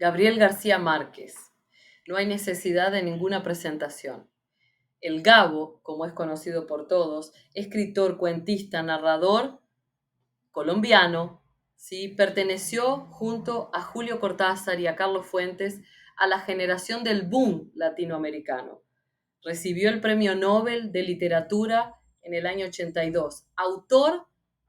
Gabriel García Márquez. No hay necesidad de ninguna presentación. El Gabo, como es conocido por todos, escritor, cuentista, narrador colombiano, ¿sí? Perteneció junto a Julio Cortázar y a Carlos Fuentes a la generación del boom latinoamericano. Recibió el Premio Nobel de Literatura en el año 82. Autor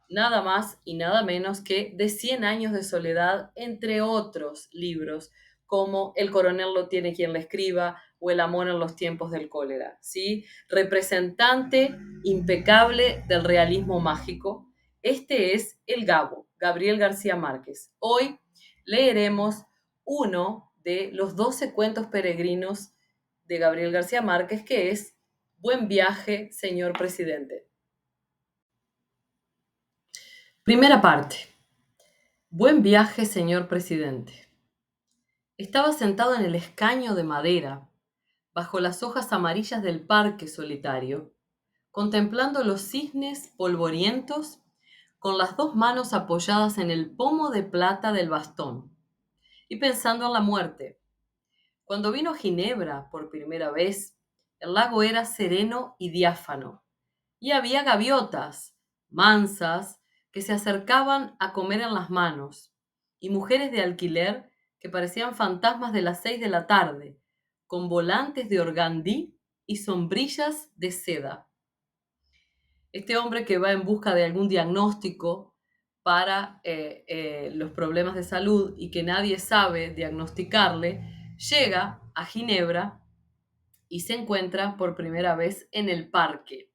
nada más y nada menos que de 100 años de soledad, entre otros libros, como El coronel lo tiene quien le escriba o El amor en los tiempos del cólera, ¿sí? Representante impecable del realismo mágico. Este es el Gabo, Gabriel García Márquez. Hoy leeremos uno de los 12 cuentos peregrinos de Gabriel García Márquez, que es Buen viaje, señor presidente. Primera parte. Buen viaje, señor presidente. Estaba sentado en el escaño de madera, bajo las hojas amarillas del parque solitario, contemplando los cisnes polvorientos con las dos manos apoyadas en el pomo de plata del bastón y pensando en la muerte. Cuando vino a Ginebra por primera vez, el lago era sereno y diáfano, y había gaviotas, mansas, que se acercaban a comer en las manos, y mujeres de alquiler que parecían fantasmas de las 6 de la tarde, con volantes de organdí y sombrillas de seda. Este hombre que va en busca de algún diagnóstico para los problemas de salud y que nadie sabe diagnosticarle, llega a Ginebra y se encuentra por primera vez en el parque.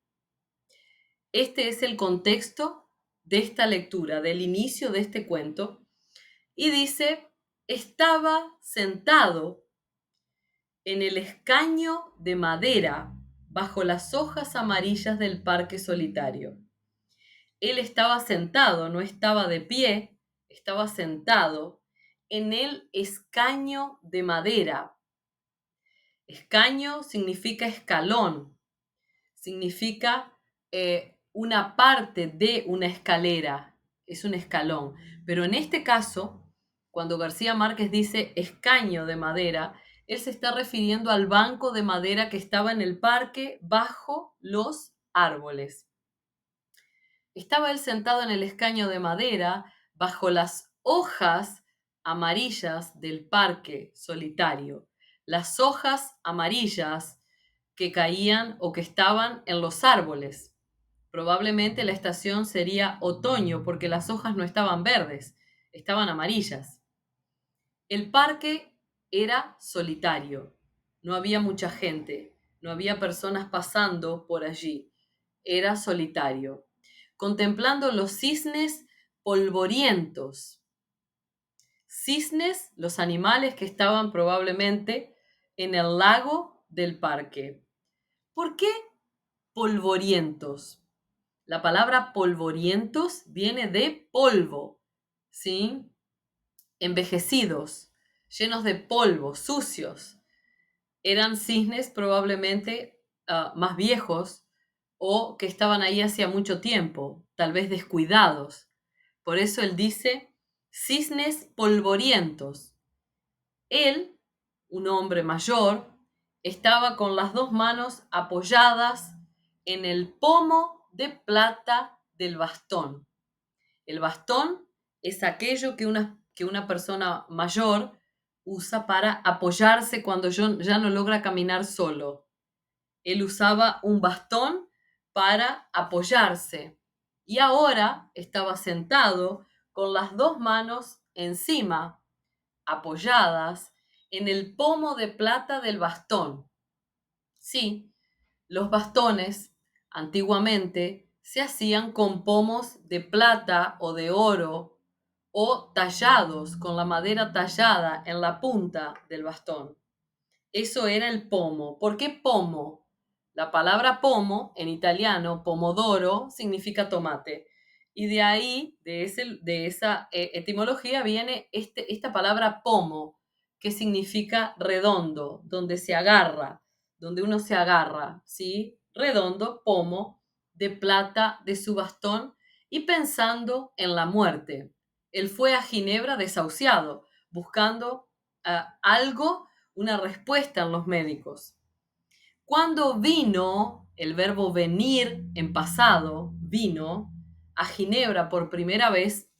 Este es el contexto de esta lectura, del inicio de este cuento, y dice, estaba sentado en el escaño de madera bajo las hojas amarillas del parque solitario. Él estaba sentado, no estaba de pie, estaba sentado en el escaño de madera. Escaño significa escalón, significa una parte de una escalera, es un escalón. Pero en este caso, cuando García Márquez dice escaño de madera, él se está refiriendo al banco de madera que estaba en el parque bajo los árboles. Estaba él sentado en el escaño de madera bajo las hojas amarillas del parque solitario. Las hojas amarillas que caían o que estaban en los árboles. Probablemente la estación sería otoño porque las hojas no estaban verdes, estaban amarillas. El parque era solitario, no había mucha gente, no había personas pasando por allí, era solitario, contemplando los cisnes polvorientos. Cisnes, los animales que estaban probablemente en el lago del parque. ¿Por qué polvorientos? La palabra polvorientos viene de polvo, ¿sí? Envejecidos, llenos de polvo, sucios. Eran cisnes probablemente más viejos o que estaban ahí hacía mucho tiempo, tal vez descuidados. Por eso él dice cisnes polvorientos. Él, un hombre mayor, estaba con las dos manos apoyadas en el pomo de plata del bastón. El bastón es aquello que una persona mayor usa para apoyarse cuando ya no logra caminar solo. Él usaba un bastón para apoyarse y ahora estaba sentado con las dos manos encima, apoyadas en el pomo de plata del bastón. Sí, los bastones antiguamente se hacían con pomos de plata o de oro o tallados con la madera tallada en la punta del bastón. Eso era el pomo. ¿Por qué pomo? La palabra pomo en italiano, pomodoro, significa tomate. Y de ahí, de esa etimología, viene esta palabra pomo, que significa redondo, donde se agarra, donde uno se agarra, ¿sí? Redondo, pomo, de plata de su bastón y pensando en la muerte. Él fue a Ginebra desahuciado, buscando algo, una respuesta en los médicos. Cuando vino, el verbo venir en pasado, vino a Ginebra por primera vez,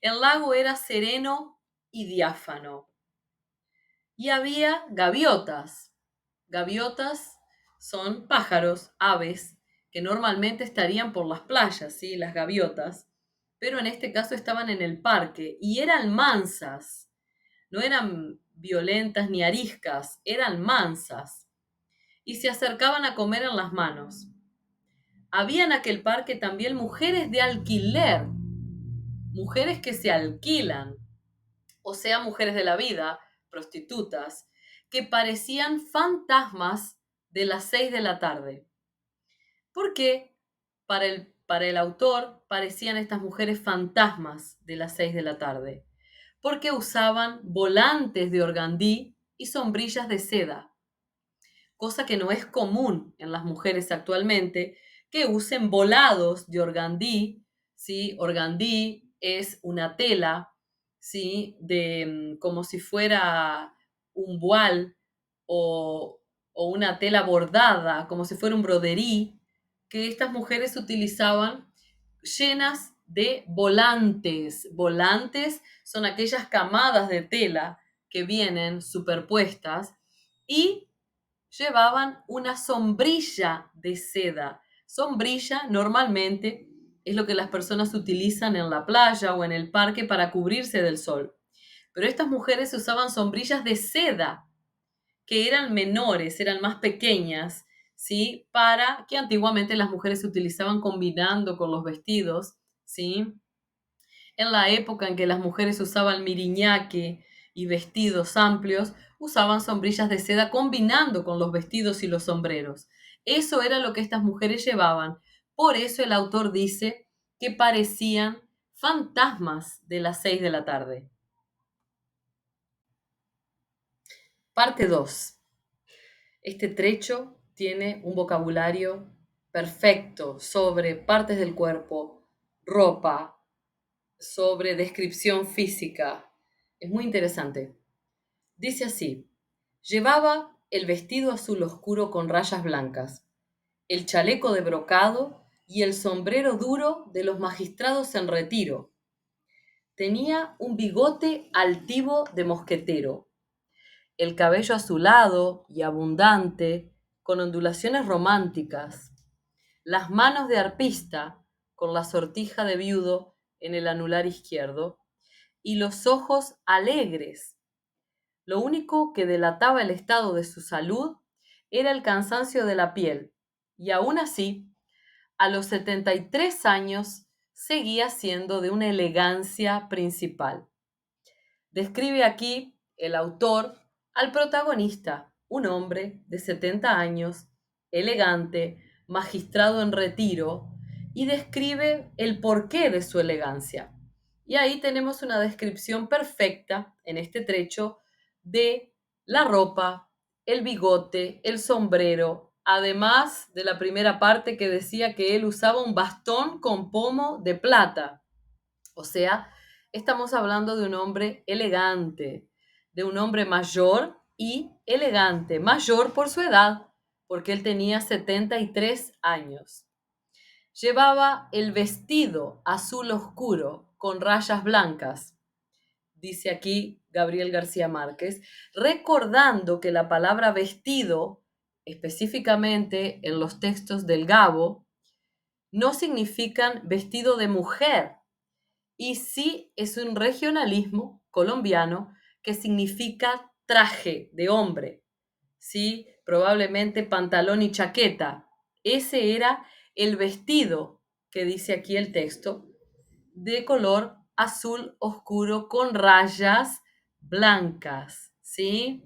el lago era sereno y diáfano. Y había gaviotas. Gaviotas son pájaros, aves, que normalmente estarían por las playas, ¿sí? Las gaviotas, pero en este caso estaban en el parque y eran mansas, no eran violentas ni ariscas, eran mansas y se acercaban a comer en las manos. Había en aquel parque también mujeres de alquiler, mujeres que se alquilan, o sea, mujeres de la vida, prostitutas, que parecían fantasmas de las 6 de la tarde. ¿Por qué para el autor parecían estas mujeres fantasmas de las 6 de la tarde? Porque usaban volantes de organdí y sombrillas de seda, cosa que no es común en las mujeres actualmente, que usen volados de organdí, ¿sí? Organdí es una tela, ¿sí? Como si fuera un voile o una tela bordada, como si fuera un broderí, que estas mujeres utilizaban llenas de volantes. Volantes son aquellas camadas de tela que vienen superpuestas y llevaban una sombrilla de seda. Sombrilla normalmente es lo que las personas utilizan en la playa o en el parque para cubrirse del sol. Pero estas mujeres usaban sombrillas de seda que eran menores, eran más pequeñas, ¿sí? Para que antiguamente las mujeres se utilizaban combinando con los vestidos, ¿sí? En la época en que las mujeres usaban miriñaque y vestidos amplios, usaban sombrillas de seda combinando con los vestidos y los sombreros. Eso era lo que estas mujeres llevaban. Por eso el autor dice que parecían fantasmas de las 6 de la tarde. Parte 2. Este trecho tiene un vocabulario perfecto sobre partes del cuerpo, ropa, sobre descripción física. Es muy interesante. Dice así: llevaba el vestido azul oscuro con rayas blancas, el chaleco de brocado y el sombrero duro de los magistrados en retiro. Tenía un bigote altivo de mosquetero, el cabello azulado y abundante, con ondulaciones románticas, las manos de arpista, con la sortija de viudo en el anular izquierdo, y los ojos alegres. Lo único que delataba el estado de su salud era el cansancio de la piel, y aún así, a los 73 años, seguía siendo de una elegancia principal. Describe aquí el autor al protagonista, un hombre de 70 años, elegante, magistrado en retiro, y describe el porqué de su elegancia. Y ahí tenemos una descripción perfecta en este trecho de la ropa, el bigote, el sombrero, además de la primera parte que decía que él usaba un bastón con pomo de plata. O sea, estamos hablando de un hombre elegante, de un hombre mayor y elegante, mayor por su edad, porque él tenía 73 años. Llevaba el vestido azul oscuro con rayas blancas, dice aquí Gabriel García Márquez, recordando que la palabra vestido, específicamente en los textos del Gabo, no significan vestido de mujer, y sí es un regionalismo colombiano que significa traje de hombre, ¿sí? Probablemente pantalón y chaqueta. Ese era el vestido que dice aquí el texto, de color azul oscuro con rayas blancas, ¿sí?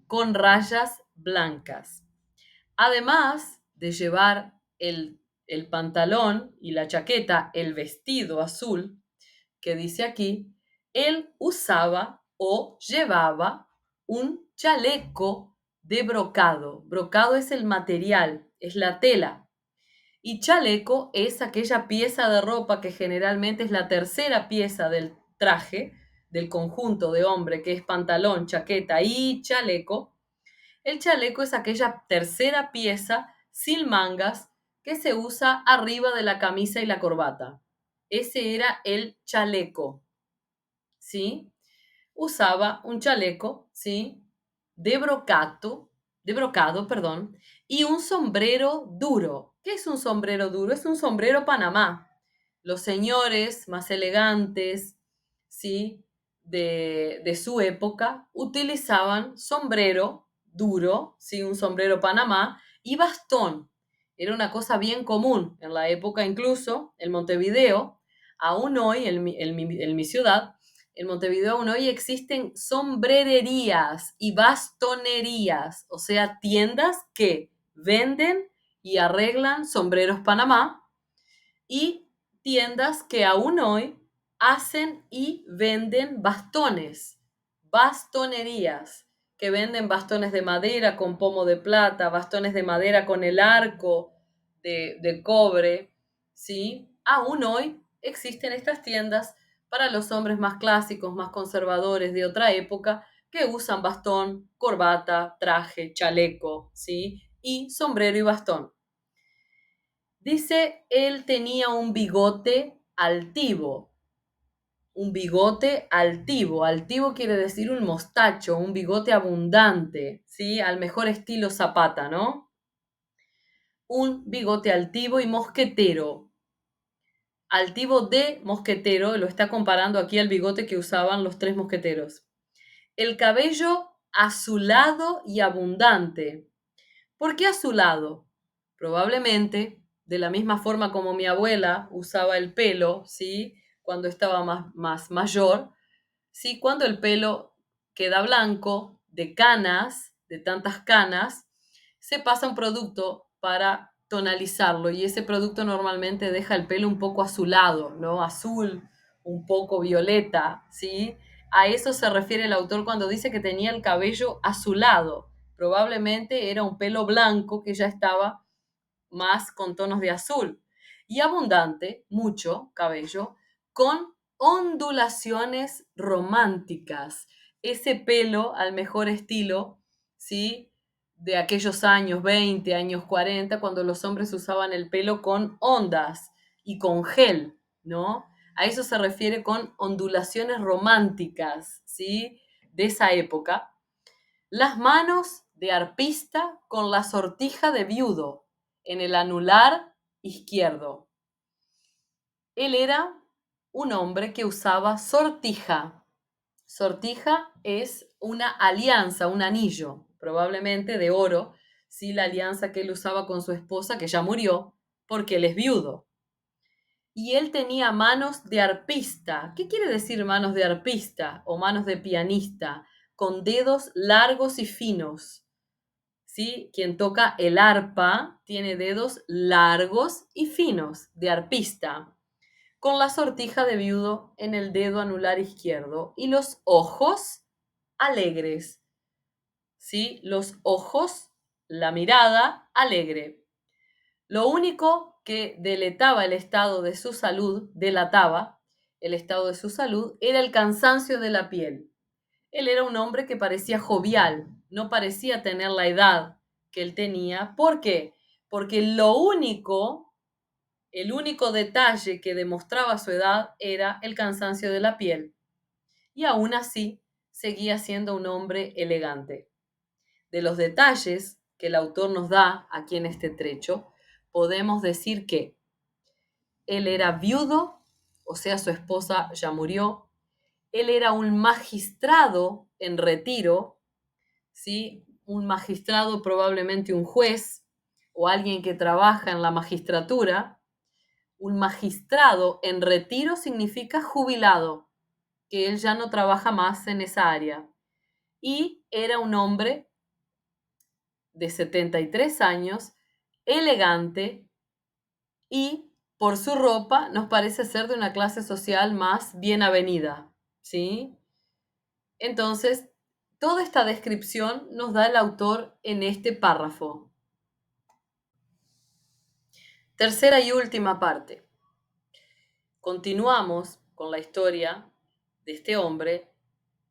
Con rayas blancas. Además de llevar el pantalón y la chaqueta, el vestido azul, que dice aquí, él usaba o llevaba un chaleco de brocado. Brocado es el material, es la tela. Y chaleco es aquella pieza de ropa que generalmente es la tercera pieza del traje, del conjunto de hombre que es pantalón, chaqueta y chaleco, el chaleco es aquella tercera pieza sin mangas que se usa arriba de la camisa y la corbata. Ese era el chaleco, ¿sí? Usaba un chaleco, ¿sí? De brocado, perdón, y un sombrero duro. ¿Qué es un sombrero duro? Es un sombrero Panamá. Los señores más elegantes, ¿sí? De su época utilizaban sombrero duro, ¿sí? Un sombrero Panamá y bastón. Era una cosa bien común en la época, incluso en Montevideo, aún hoy en mi ciudad, en Montevideo aún hoy existen sombrererías y bastonerías, o sea, tiendas que venden y arreglan sombreros Panamá y tiendas que aún hoy hacen y venden bastones, bastonerías, que venden bastones de madera con pomo de plata, bastones de madera con el arco de cobre, ¿sí? Aún hoy existen estas tiendas para los hombres más clásicos, más conservadores de otra época, que usan bastón, corbata, traje, chaleco, ¿sí? Y sombrero y bastón. Dice, él tenía un bigote altivo. Un bigote altivo. Altivo quiere decir un mostacho, un bigote abundante, ¿sí? Al mejor estilo Zapata, ¿no? Un bigote altivo y mosquetero. Altivo de mosquetero, lo está comparando aquí al bigote que usaban los tres mosqueteros. El cabello azulado y abundante. ¿Por qué azulado? Probablemente de la misma forma como mi abuela usaba el pelo, ¿sí? Cuando estaba más mayor, ¿sí? Cuando el pelo queda blanco, de canas, de tantas canas, se pasa un producto para tonalizarlo y ese producto normalmente deja el pelo un poco azulado, ¿no? Azul, un poco violeta, ¿sí? A eso se refiere el autor cuando dice que tenía el cabello azulado. Probablemente era un pelo blanco que ya estaba más con tonos de azul. Y abundante, mucho cabello, con ondulaciones románticas. Ese pelo al mejor estilo, ¿sí? De aquellos años 20, años 40, cuando los hombres usaban el pelo con ondas y con gel, ¿no? A eso se refiere con ondulaciones románticas, ¿sí? De esa época. Las manos de arpista con la sortija de viudo en el anular izquierdo. Él era un hombre que usaba sortija. Sortija es una alianza, un anillo, probablemente de oro, sí, la alianza que él usaba con su esposa, que ya murió, porque él es viudo. Y él tenía manos de arpista. ¿Qué quiere decir manos de arpista o manos de pianista? Con dedos largos y finos. ¿Sí? Quien toca el arpa tiene dedos largos y finos de arpista, con la sortija de viudo en el dedo anular izquierdo y los ojos alegres. ¿Sí? Los ojos, la mirada alegre. Lo único que delataba el estado de su salud, era el cansancio de la piel. Él era un hombre que parecía jovial, no parecía tener la edad que él tenía. ¿Por qué? Porque el único detalle que demostraba su edad era el cansancio de la piel. Y aún así, seguía siendo un hombre elegante. De los detalles que el autor nos da aquí en este trecho, podemos decir que él era viudo, o sea, su esposa ya murió. Él era un magistrado en retiro, ¿sí? Un magistrado, probablemente un juez o alguien que trabaja en la magistratura. Un magistrado en retiro significa jubilado, que él ya no trabaja más en esa área. Y era un hombre de 73 años, elegante, y por su ropa nos parece ser de una clase social más bien avenida, ¿sí? Entonces, toda esta descripción nos da el autor en este párrafo. Tercera y última parte. Continuamos con la historia de este hombre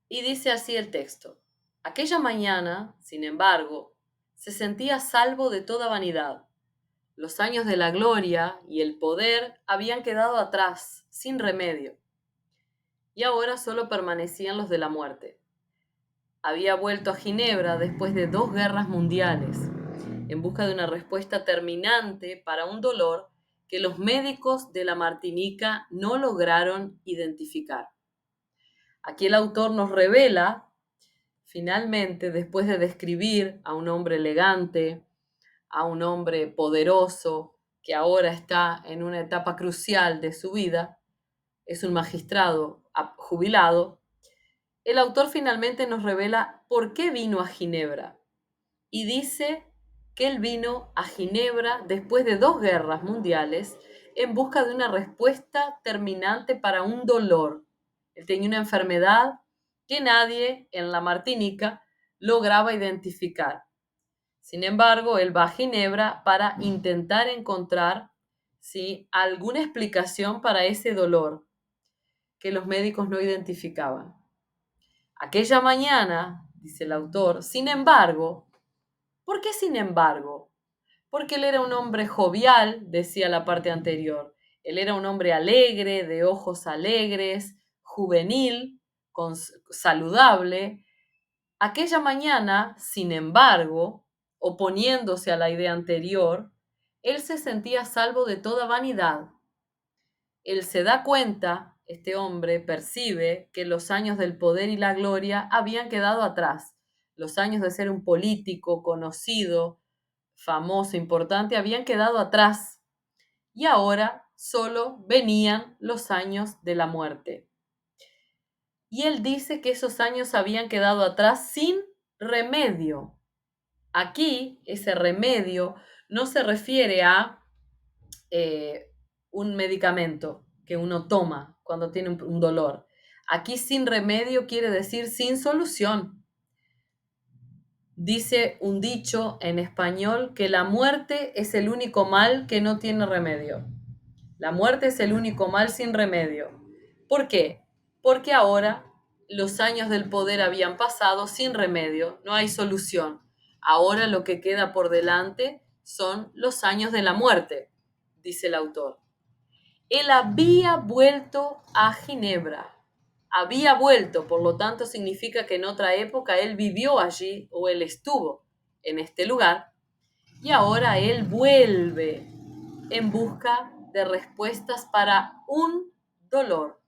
y dice así el texto. Aquella mañana, sin embargo, se sentía salvo de toda vanidad. Los años de la gloria y el poder habían quedado atrás, sin remedio, y ahora solo permanecían los de la muerte. Había vuelto a Ginebra después de 2 guerras mundiales, en busca de una respuesta terminante para un dolor que los médicos de la Martinica no lograron identificar. Aquí el autor nos revela, finalmente, después de describir a un hombre elegante, a un hombre poderoso, que ahora está en una etapa crucial de su vida, es un magistrado jubilado, el autor finalmente nos revela por qué vino a Ginebra. Y dice que él vino a Ginebra después de 2 guerras mundiales en busca de una respuesta terminante para un dolor. Él tenía una enfermedad que nadie en la Martinica lograba identificar. Sin embargo, él va a Ginebra para intentar encontrar, ¿sí?, alguna explicación para ese dolor que los médicos no identificaban. Aquella mañana, dice el autor, sin embargo, ¿por qué sin embargo? Porque él era un hombre jovial, decía la parte anterior. Él era un hombre alegre, de ojos alegres, juvenil, saludable. Aquella mañana, sin embargo, oponiéndose a la idea anterior, él se sentía salvo de toda vanidad. Él se da cuenta, este hombre percibe que los años del poder y la gloria habían quedado atrás. Los años de ser un político conocido, famoso, importante, habían quedado atrás. Y ahora solo venían los años de la muerte. Y él dice que esos años habían quedado atrás sin remedio. Aquí, ese remedio no se refiere a un medicamento que uno toma cuando tiene un dolor. Aquí sin remedio quiere decir sin solución. Dice un dicho en español que la muerte es el único mal que no tiene remedio. La muerte es el único mal sin remedio. ¿Por qué? Porque ahora los años del poder habían pasado sin remedio, no hay solución. Ahora lo que queda por delante son los años de la muerte, dice el autor. Él había vuelto a Ginebra. Había vuelto, por lo tanto significa que en otra época él vivió allí o él estuvo en este lugar y ahora él vuelve en busca de respuestas para un dolor.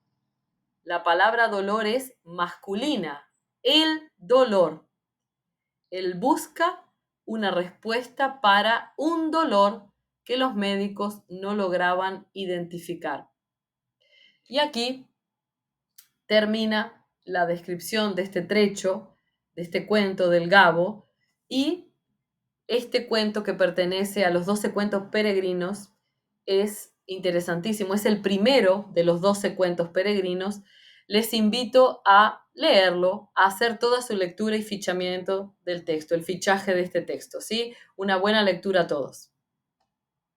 La palabra dolor es masculina, el dolor. Él busca una respuesta para un dolor que los médicos no lograban identificar. Y aquí termina la descripción de este trecho, de este cuento del Gabo, y este cuento que pertenece a los 12 cuentos peregrinos es interesantísimo, es el primero de los 12 cuentos peregrinos. Les invito a leerlo, a hacer toda su lectura y fichamiento del texto, el fichaje de este texto, ¿sí? Una buena lectura a todos.